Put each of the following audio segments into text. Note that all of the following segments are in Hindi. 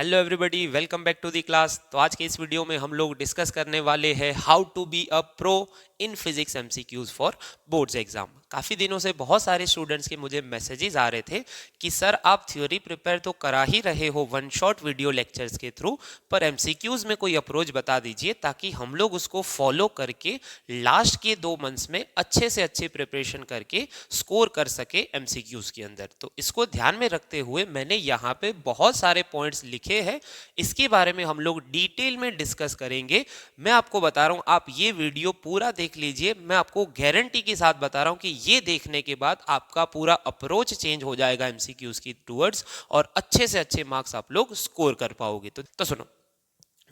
Hello everybody, welcome back to the class. तो आज के इस वीडियो में हम लोग डिस्कस करने वाले हैं how to be a pro in physics MCQs for boards exam. काफ़ी दिनों से बहुत सारे स्टूडेंट्स के मुझे मैसेजेस आ रहे थे कि सर आप थ्योरी प्रिपेयर तो करा ही रहे हो वन शॉट वीडियो लेक्चर्स के थ्रू, पर एमसीक्यूज में कोई अप्रोच बता दीजिए ताकि हम लोग उसको फॉलो करके लास्ट के 2 मंथ्स में अच्छे से अच्छे प्रिपरेशन करके स्कोर कर सके एमसीक्यूज के अंदर। तो इसको ध्यान में रखते हुए मैंने यहाँ पे बहुत सारे पॉइंट्स लिखे हैं, इसके बारे में हम लोग डिटेल में डिस्कस करेंगे। मैं आपको बता रहा हूँ आप ये वीडियो पूरा देख लीजिए, मैं आपको गारंटी के साथ बता रहा हूँ कि ये देखने के बाद आपका पूरा अप्रोच चेंज हो जाएगा एमसीक्यूज की टूवर्ड्स और अच्छे से अच्छे मार्क्स आप लोग स्कोर कर पाओगे। तो सुनो,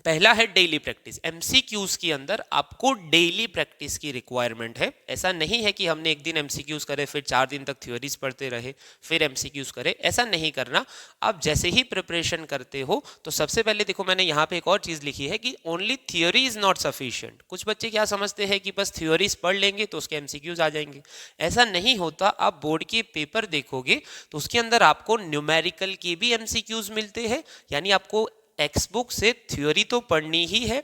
पहला है डेली प्रैक्टिस। एमसीक्यूज के अंदर आपको डेली प्रैक्टिस की रिक्वायरमेंट है। ऐसा नहीं है कि हमने एक दिन एमसीक्यूज करे फिर 4 दिन तक थ्योरीज पढ़ते रहे फिर एमसीक्यूज करे, ऐसा नहीं करना। आप जैसे ही प्रिपरेशन करते हो तो सबसे पहले देखो, मैंने यहाँ पे एक और चीज लिखी है कि only theory is not sufficient. कुछ बच्चे क्या समझते हैं कि बस थ्योरीज पढ़ लेंगे तो उसके एमसीक्यूज आ जाएंगे। ऐसा नहीं होता। आप बोर्ड के पेपर देखोगे तो उसके अंदर आपको न्यूमेरिकल के भी एमसीक्यूज मिलते हैं, यानी आपको टेक्स्ट बुक से थ्योरी तो पढ़नी ही है,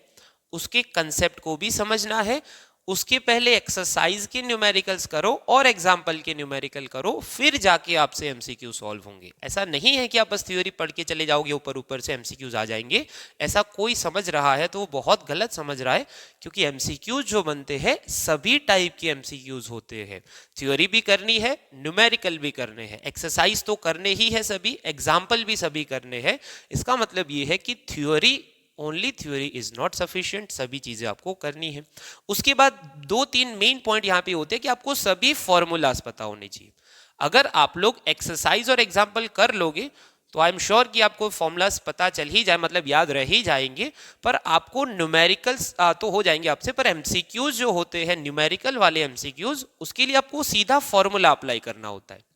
उसके कंसेप्ट को भी समझना है, उसके पहले एक्सरसाइज के न्यूमेरिकल्स करो और एग्जाम्पल के न्यूमेरिकल करो, फिर जाके आपसे एमसीक्यू सॉल्व होंगे। ऐसा नहीं है कि आप बस थ्योरी पढ़ के चले जाओगे ऊपर ऊपर से एमसीक्यूज आ जाएंगे। ऐसा कोई समझ रहा है तो वो बहुत गलत समझ रहा है, क्योंकि एमसीक्यूज जो बनते हैं सभी टाइप के एमसीक्यूज होते हैं। थ्योरी भी करनी है, न्यूमेरिकल भी करने हैं, एक्सरसाइज तो करने ही है सभी, एग्जाम्पल भी सभी करने हैं। इसका मतलब ये है कि theory only theory is not sufficient, सभी चीजें आपको करनी है। उसके बाद 2-3 मेन पॉइंट यहाँ पे होते हैं कि आपको सभी फॉर्मूलाज पता होने चाहिए। अगर आप लोग एक्सरसाइज और एग्जाम्पल कर लोगे तो आई एम श्योर कि आपको फॉर्मूलाज पता चल ही जाए, मतलब याद रह ही जाएंगे, पर आपको न्यूमेरिकल्स तो हो जाएंगे आपसे, पर एमसीक्यूज जो होते हैं न्यूमेरिकल वाले एमसीक्यूज, उसके लिए आपको सीधा फॉर्मूला अप्लाई करना होता है।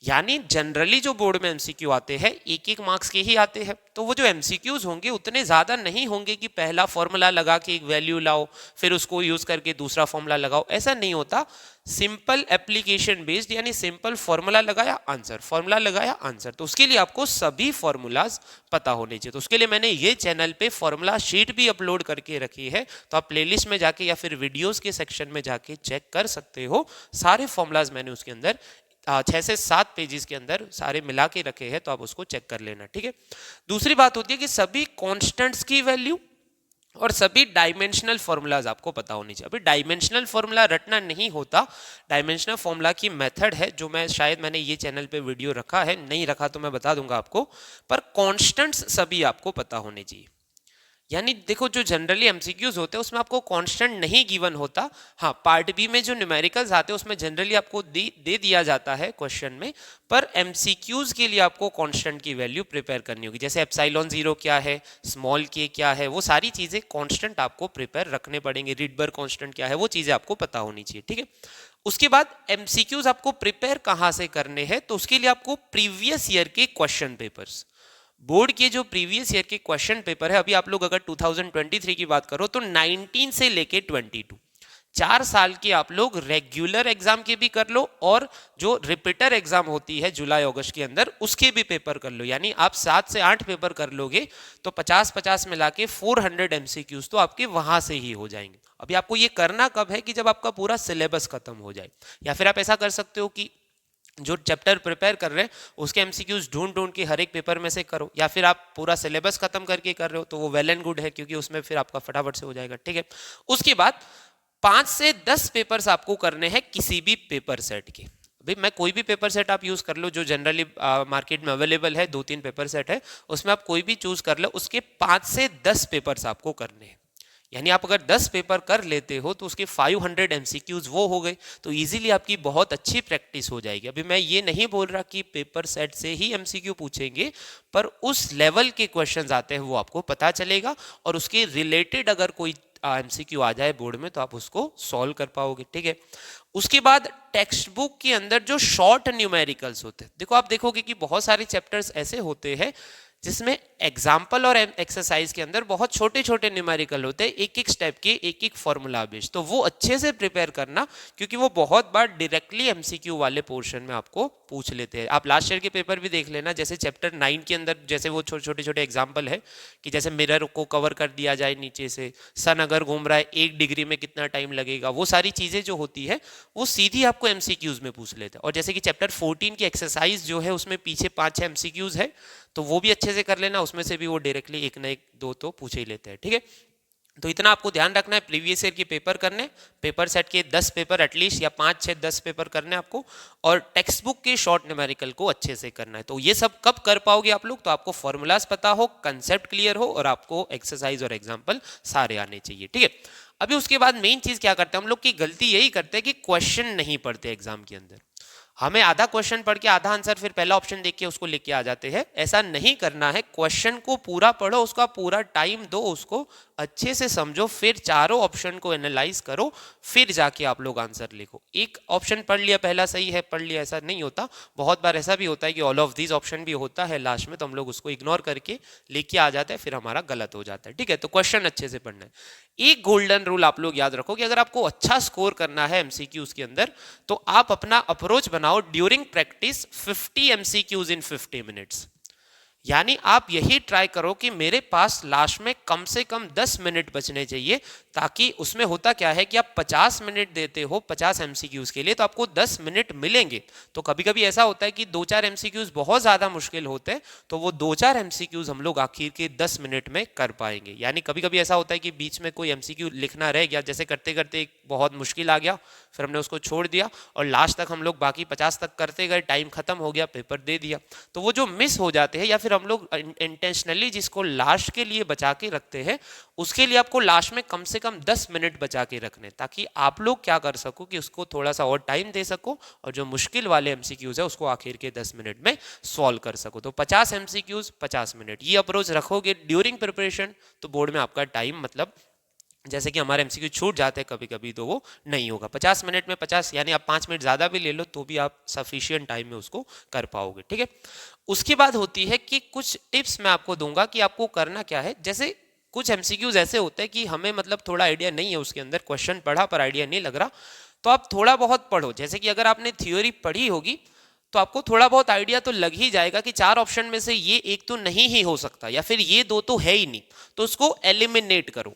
यानी जनरली जो बोर्ड में एमसीक्यू आते हैं 1-1 मार्क्स के ही आते हैं, तो वो जो एमसीक्यूज होंगे उतने ज्यादा नहीं होंगे कि पहला फॉर्मूला लगा के एक वैल्यू लाओ फिर उसको यूज करके दूसरा फॉर्मूला लगाओ, ऐसा नहीं होता। सिंपल एप्लीकेशन बेस्ड, यानी सिंपल फॉर्मूला लगाया आंसर, फॉर्मूला लगाया आंसर। तो उसके लिए आपको सभी फॉर्मूलाज पता होने चाहिए। तो उसके लिए मैंने ये चैनल पे फॉर्मूला शीट भी अपलोड करके रखी है, तो आप प्लेलिस्ट में जाके या फिर वीडियोस के सेक्शन में जाके चेक कर सकते हो। सारे फॉर्मूलाज मैंने उसके अंदर 6 से 7 पेजेस के अंदर सारे मिला के रखे हैं, तो आप उसको चेक कर लेना, ठीक है। दूसरी बात होती है कि सभी कांस्टेंट्स की वैल्यू और सभी डायमेंशनल फॉर्मूलाज आपको पता होनी चाहिए। अभी डायमेंशनल फॉर्मूला रटना नहीं होता, डायमेंशनल फॉर्मूला की मेथड है जो मैंने ये चैनल पे वीडियो रखा है, नहीं रखा तो मैं बता दूंगा आपको, पर कांस्टेंट्स सभी आपको पता होने चाहिए। यानी देखो, जो जनरली एमसीक्यूज होते हैं उसमें आपको कांस्टेंट नहीं गिवन होता। हाँ, पार्ट बी में जो न्यूमेरिकल्स आते हैं उसमें जनरली आपको दे दिया जाता है क्वेश्चन में, पर एमसीक्यूज के लिए आपको कांस्टेंट की वैल्यू प्रिपेयर करनी होगी। जैसे एप्सिलॉन 0 क्या है, स्मॉल के क्या है, वो सारी चीजें कांस्टेंट आपको प्रिपेयर रखने पड़ेंगे। रिडबर्ग कांस्टेंट क्या है, वो चीजें आपको पता होनी चाहिए, ठीक है। उसके बाद एमसीक्यूज आपको प्रिपेयर कहाँ से करने हैं, तो उसके लिए आपको प्रीवियस ईयर के क्वेश्चन पेपर्स, बोर्ड के जो प्रीवियस ईयर के क्वेश्चन पेपर है, अभी आप लोग अगर 2023 की बात करो तो 19 से लेके 22 4 साल के आप लोग रेगुलर एग्जाम के भी कर लो और जो रिपीटर एग्जाम होती है जुलाई अगस्त के अंदर उसके भी पेपर कर लो। यानी आप 7 से 8 पेपर कर लोगे तो 50-50 मिला के 400 एमसीक्यूज तो आपके वहां से ही हो जाएंगे। अभी आपको ये करना कब है कि जब आपका पूरा सिलेबस खत्म हो जाए, या फिर आप ऐसा कर सकते हो कि जो चैप्टर प्रिपेयर कर रहे हैं उसके एमसीक्यूज ढूंढ ढूंढ के हर एक पेपर में से करो, या फिर आप पूरा सिलेबस खत्म करके कर रहे हो तो वो वेल एंड गुड है, क्योंकि उसमें फिर आपका फटाफट से हो जाएगा, ठीक है। उसके बाद 5 से 10 पेपर्स आपको करने हैं किसी भी पेपर सेट के। भाई मैं कोई भी पेपर सेट आप यूज कर लो जो जनरली मार्केट में अवेलेबल है, 2-3 पेपर सेट है, उसमें आप कोई भी चूज कर लो, उसके 5 से 10 पेपर्स आपको करने हैं। यानी आप अगर 10 पेपर कर लेते हो तो उसके 500 एमसीक्यूज वो हो गए, तो इजीली आपकी बहुत अच्छी प्रैक्टिस हो जाएगी। अभी मैं ये नहीं बोल रहा कि पेपर सेट से ही एमसीक्यू पूछेंगे, पर उस लेवल के क्वेश्चंस आते हैं वो आपको पता चलेगा, और उसके रिलेटेड अगर कोई एमसीक्यू आ जाए बोर्ड में तो आप उसको सॉल्व कर पाओगे, ठीक है। उसके बाद टेक्स्ट बुक के अंदर जो शॉर्ट न्यूमेरिकल्स होते हैं, देखो आप देखोगे कि बहुत सारे चैप्टर्स ऐसे होते हैं जिसमें एग्जाम्पल और एक्सरसाइज के अंदर बहुत छोटे छोटे न्यूमेरिकल होते हैं, एक एक स्टेप के, एक एक फॉर्मूला बेस्ड। तो वो अच्छे से प्रिपेयर करना, क्योंकि वो बहुत बार डायरेक्टली एमसीक्यू वाले पोर्शन में आपको पूछ लेते हैं। आप लास्ट ईयर के पेपर भी देख लेना, जैसे चैप्टर 9 के अंदर जैसे वो छोटे छोटे एग्जाम्पल है कि जैसे मिरर को कवर कर दिया जाए नीचे से, सन अगर घूम रहा है 1 डिग्री में कितना टाइम लगेगा, वो सारी चीजें जो होती है वो सीधी आपको एमसीक्यूज में पूछ लेते हैं। और जैसे कि चैप्टर 14 की एक्सरसाइज जो है उसमें पीछे 5-6 एमसीक्यूज है, तो वो भी अच्छे से कर लेना, उसमें से भी वो डायरेक्टली एक ना एक दो तो पूछ ही लेते हैं, ठीक है। तो इतना आपको ध्यान रखना है, प्रीवियस ईयर के पेपर करने, पेपर सेट के 10 पेपर एटलीस्ट, या 5-6-10 पेपर करने आपको, और टेक्स्ट बुक के शॉर्ट न्यूमेरिकल को अच्छे से करना है। तो ये सब कब कर पाओगे आप लोग, तो आपको फॉर्मूलाज पता हो, कंसेप्ट क्लियर हो, और आपको एक्सरसाइज और एग्जाम्पल सारे आने चाहिए, ठीक है। अभी उसके बाद मेन चीज क्या करते हैं हम लोग की गलती यही करते हैं कि क्वेश्चन नहीं पढ़ते एग्जाम के अंदर। हमें आधा क्वेश्चन पढ़ के आधा आंसर फिर पहला ऑप्शन देख के उसको लेके आ जाते हैं। ऐसा नहीं करना है, क्वेश्चन को पूरा पढ़ो, उसका पूरा टाइम दो, उसको अच्छे से समझो, फिर चारों ऑप्शन को एनालाइज करो, फिर जाके आप लोग आंसर लिखो। एक ऑप्शन पढ़ लिया पहला सही है, पढ़ लिया, ऐसा नहीं होता। बहुत बार ऐसा भी होता है कि ऑल ऑफ दीज ऑप्शन भी होता है लास्ट में, तो हम लोग उसको इग्नोर करके लेके आ जाते हैं, फिर हमारा गलत हो जाता है, ठीक है। तो क्वेश्चन अच्छे से पढ़ना है। एक गोल्डन रूल आप लोग याद रखो कि अगर आपको अच्छा स्कोर करना है एमसीक्यूज के अंदर, तो आप अपना अप्रोच बनाओ ड्यूरिंग प्रैक्टिस 50 एमसीक्यूज इन 50 मिनट्स। यानी आप यही ट्राई करो कि मेरे पास लास्ट में कम से कम 10 मिनट बचने चाहिए, ताकि उसमें होता क्या है कि आप 50 मिनट देते हो 50 एमसीक्यूज के लिए, तो आपको 10 मिनट मिलेंगे। तो कभी कभी ऐसा होता है कि 2-4 एमसीक्यूज बहुत ज्यादा मुश्किल होते हैं, तो वो 2-4 एमसीक्यूज हम लोग आखिर के 10 मिनट में कर पाएंगे। यानी कभी कभी ऐसा होता है कि बीच में कोई एमसीक्यू लिखना रह गया, जैसे करते करते एक बहुत मुश्किल आ गया, फिर हमने उसको छोड़ दिया, और लास्ट तक हम लोग बाकी 50 तक करते गए, टाइम खत्म हो गया, पेपर दे दिया। तो वो जो मिस हो जाते हैं, या फिर हम लोग इंटेंशनली जिसको लास्ट के लिए बचा के रखते हैं, उसके लिए आपको लास्ट में कम से कम 10 मिनट बचा के रखने, ताकि आप लोग क्या कर सको कि उसको थोड़ा सा और टाइम दे सको, और जो मुश्किल वाले एमसीक्यूज है उसको आखिर के 10 मिनट में सॉल्व कर सको। तो 50 एमसीक्यूज 50 मिनट, ये अप्रोच रखोगे ड्यूरिंग प्रिपरेशन, तो बोर्ड में आपका टाइम, मतलब जैसे कि हमारे एमसीक्यू छूट जाते हैं कभी कभी, तो वो नहीं होगा। 50 मिनट में 50, यानी आप 5 मिनट ज्यादा भी ले लो तो भी आप सफिशिएंट टाइम में उसको कर पाओगे, ठीक है। उसके बाद होती है कि कुछ टिप्स मैं आपको दूंगा कि आपको करना क्या है। जैसे कुछ एमसीक्यूज ऐसे होते हैं कि हमें मतलब थोड़ा आइडिया नहीं है उसके अंदर, क्वेश्चन पढ़ा पर आइडिया नहीं लग रहा, तो आप थोड़ा बहुत पढ़ो। जैसे कि अगर आपने थ्योरी पढ़ी होगी तो आपको थोड़ा बहुत आइडिया तो लग ही जाएगा कि 4 ऑप्शन में से ये एक तो नहीं ही हो सकता, या फिर ये 2 तो है ही नहीं, तो उसको एलिमिनेट करो।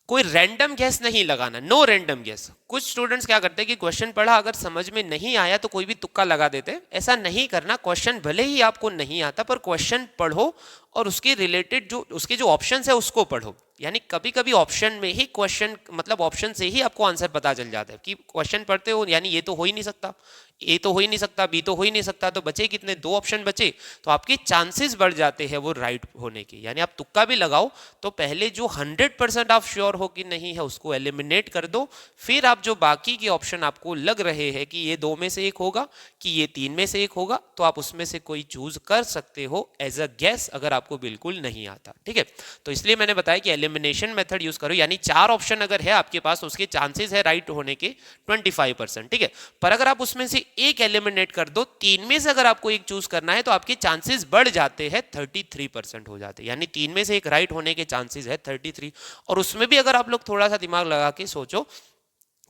कोई रैंडम गैस नहीं लगाना, नो रैंडम गैस। कुछ स्टूडेंट्स क्या करते हैं कि क्वेश्चन पढ़ा, अगर समझ में नहीं आया तो कोई भी तुक्का लगा देते हैं। ऐसा नहीं करना, क्वेश्चन भले ही आपको नहीं आता पर क्वेश्चन पढ़ो, और उसके रिलेटेड जो उसके जो ऑप्शंस है उसको पढ़ो। यानी कभी कभी ऑप्शन में ही क्वेश्चन, मतलब ऑप्शन से ही आपको आंसर पता चल जाता है कि क्वेश्चन पढ़ते हो, यानी ये तो हो ही नहीं सकता, ए तो हो ही नहीं सकता, बी तो हो ही नहीं सकता, तो बचे कितने, 2 ऑप्शन बचे, तो आपके चांसेस बढ़ जाते हैं वो राइट होने के। यानी आप तुक्का भी लगाओ तो पहले जो 100% आप श्योर हो कि नहीं है उसको एलिमिनेट कर दो, फिर आप जो बाकी के ऑप्शन आपको लग रहे हैं कि ये 2 में से एक होगा कि ये 3 में से एक होगा, तो आप उसमें से कोई चूज कर सकते हो एज अ गैस, अगर आपको बिल्कुल नहीं आता, ठीक है। तो इसलिए मैंने बताया कि एलिमिनेशन मेथड यूज करो, यानी 4 ऑप्शन अगर है आपके पास, उसके चांसेस है राइट होने के 25%, ठीक है। पर अगर आप उसमें से एक एलिमिनेट कर दो, 3 में से अगर आपको एक चूज करना है, तो आपके चांसेस बढ़ जाते हैं, 33% हो जाते हैं। यानी 3 में से एक राइट होने के चांसेस है 33, और उसमें भी अगर आप लोग थोड़ा सा दिमाग लगा के सोचो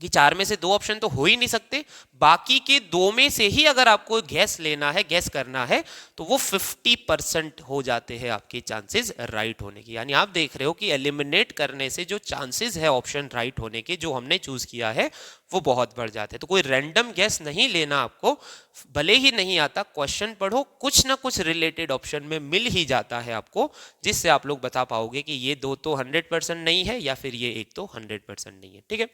कि 4 में से 2 ऑप्शन तो हो ही नहीं सकते, बाकी के 2 में से ही अगर आपको गैस लेना है, गैस करना है, तो वो 50% हो जाते हैं आपके चांसेस राइट होने के। यानी आप देख रहे हो कि एलिमिनेट करने से जो चांसेस है ऑप्शन राइट होने के, जो हमने चूज किया है, वो बहुत बढ़ जाते हैं। तो कोई रैंडम गैस नहीं लेना आपको, भले ही नहीं आता, क्वेश्चन पढ़ो, कुछ ना कुछ रिलेटेड ऑप्शन में मिल ही जाता है आपको, जिससे आप लोग बता पाओगे कि ये 2 तो 100% नहीं है, या फिर ये एक तो 100% नहीं है, ठीक है।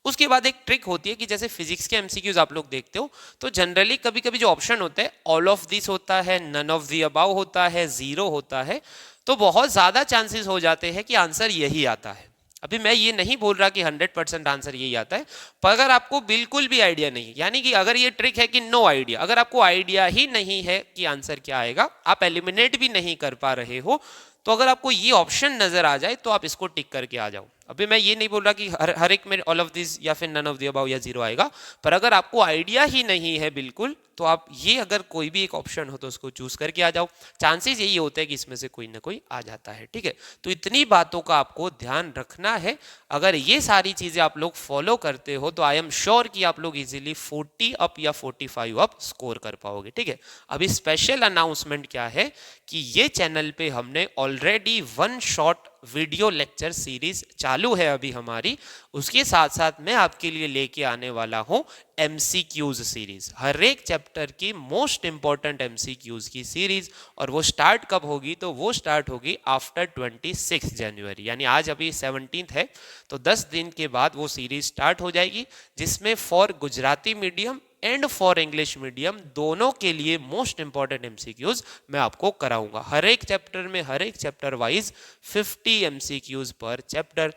उसके बाद एक ट्रिक होती है कि जैसे फिजिक्स के एमसीक्यूज आप लोग देखते हो, तो जनरली कभी कभी जो ऑप्शन होता है, ऑल ऑफ दिस होता है, नन ऑफ द अबाव होता है, 0 होता है, तो बहुत ज्यादा चांसेस हो जाते हैं कि आंसर यही आता है। अभी मैं ये नहीं बोल रहा कि 100% आंसर यही आता है, पर अगर आपको बिल्कुल भी आइडिया नहीं, यानी कि अगर ये ट्रिक है कि नो आइडिया, अगर आपको आइडिया ही नहीं है कि आंसर क्या आएगा, आप एलिमिनेट भी नहीं कर पा रहे हो, तो अगर आपको ये ऑप्शन नजर आ जाए तो आप इसको टिक करके आ जाओ। अभी मैं ये नहीं बोल रहा कि हर एक में ऑल ऑफ दिस या फिर नन ऑफ द अबव या जीरो आएगा, पर अगर आपको आइडिया ही नहीं है बिल्कुल, तो आप ये अगर कोई भी एक ऑप्शन हो तो उसको चूज करके आ जाओ। चांसेस यही होते हैं कि इसमें से कोई ना कोई आ जाता है, ठीक है। तो इतनी बातों का आपको ध्यान रखना है। अगर ये सारी चीजें आप लोग फॉलो करते हो तो आई एम श्योर कि आप लोग इजीली 40 अप या 45 अप स्कोर कर पाओगे, ठीक है। अभी स्पेशल अनाउंसमेंट क्या है कि ये चैनल पे हमने already one shot video lecture series चालू है अभी हमारी। उसके साथ साथ मैं आपके लिए लेके आने वाला हूं एमसीक्यूज सीरीज, हर एक चैप्टर की मोस्ट इंपॉर्टेंट एमसीक्यूज की सीरीज। और वो स्टार्ट कब होगी, तो वो स्टार्ट होगी आफ्टर 26 जनवरी, यानी आज अभी 17 है, तो 10 दिन के बाद वो सीरीज स्टार्ट हो जाएगी, जिसमें for Gujarati medium and for English medium दोनों के लिए मोस्ट इंपॉर्टेंट एमसीक्यूज मैं आपको कराऊंगा। हर एक चैप्टर में, हर एक चैप्टर वाइज 50 एमसीक्यूज पर चैप्टर।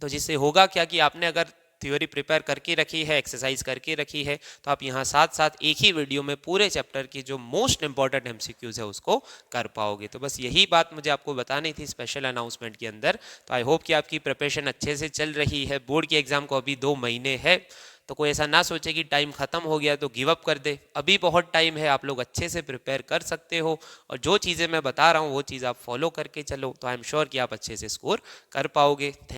तो जिससे होगा क्या कि आपने अगर थ्योरी प्रिपेयर करके रखी है, एक्सरसाइज करके रखी है, तो आप यहाँ साथ साथ एक ही वीडियो में पूरे चैप्टर की जो मोस्ट इंपॉर्टेंट एमसीक्यूज है उसको कर पाओगे। तो बस यही बात मुझे आपको बतानी थी स्पेशल अनाउंसमेंट के अंदर। तो आई होप कि आपकी प्रिपरेशन अच्छे से चल रही है। बोर्ड के एग्जाम को अभी 2 महीने है, तो कोई ऐसा ना सोचे कि टाइम खत्म हो गया तो गिव अप कर दे। अभी बहुत टाइम है, आप लोग अच्छे से प्रिपेयर कर सकते हो, और जो चीज़ें मैं बता रहा हूँ वो चीज़ आप फॉलो करके चलो, तो आई एम श्योर कि आप अच्छे से स्कोर कर पाओगे।